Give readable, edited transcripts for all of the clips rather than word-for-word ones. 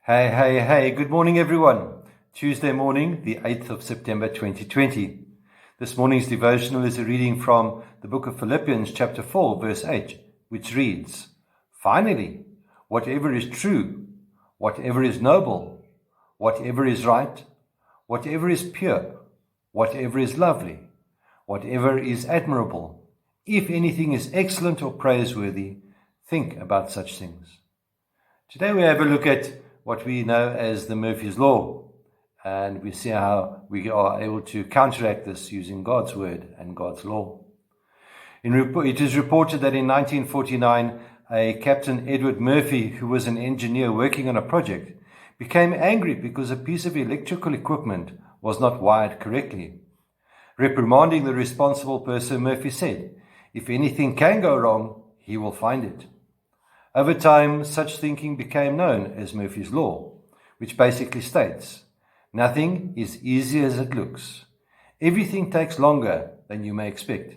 Hey, good morning everyone. Tuesday morning, the 8th of September 2020. This morning's devotional is a reading from the book of Philippians chapter 4 verse 8, which reads, "Finally, whatever is true, whatever is noble, whatever is right, whatever is pure, whatever is lovely, whatever is admirable, if anything is excellent or praiseworthy, think about such things." Today we have a look at what we know as the Murphy's Law, and we see how we are able to counteract this using God's word and God's law. It is reported that in 1949, a Captain Edward Murphy, who was an engineer working on a project, became angry because a piece of electrical equipment was not wired correctly. Reprimanding the responsible person, Murphy said, "If anything can go wrong, he will find it." Over time, such thinking became known as Murphy's Law, which basically states, nothing is easy as it looks. Everything takes longer than you may expect.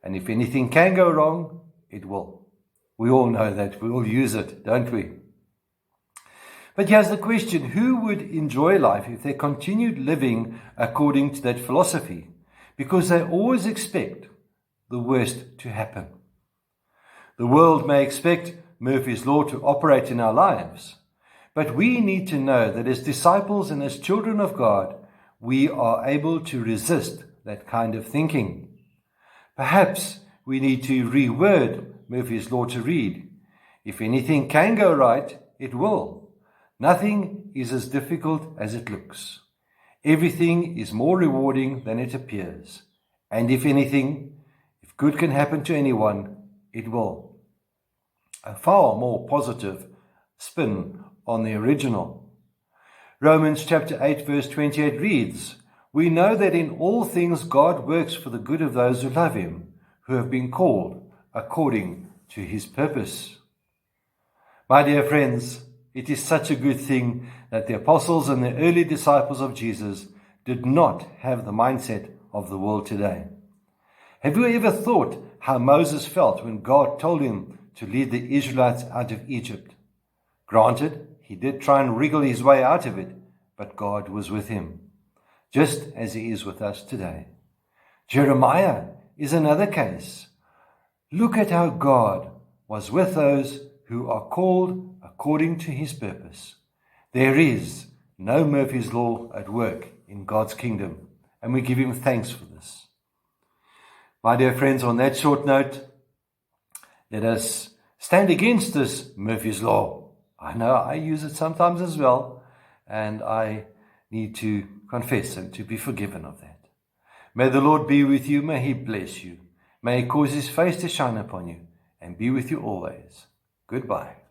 And if anything can go wrong, it will. We all know that. We all use it, don't we? But here's the question, who would enjoy life if they continued living according to that philosophy? Because they always expect the worst to happen. The world may expect Murphy's Law to operate in our lives, but we need to know that as disciples and as children of God, we are able to resist that kind of thinking. Perhaps we need to reword Murphy's Law to read, if anything can go right, it will. Nothing is as difficult as it looks. Everything is more rewarding than it appears. And if anything, if good can happen to anyone, it will. A far more positive spin on the original. Romans chapter 8 verse 28 reads, "We know that in all things God works for the good of those who love him, who have been called according to his purpose." My dear friends, it is such a good thing that the apostles and the early disciples of Jesus did not have the mindset of the world today. Have you ever thought how Moses felt when God told him to lead the Israelites out of Egypt? Granted, he did try and wriggle his way out of it, but God was with him, just as he is with us today. Jeremiah is another case. Look at how God was with those who are called according to his purpose. There is no Murphy's Law at work in God's kingdom, and we give him thanks for this. My dear friends, on that short note, let us stand against this Murphy's Law. I know I use it sometimes as well, and I need to confess and to be forgiven of that. May the Lord be with you. May he bless you. May he cause his face to shine upon you and be with you always. Goodbye.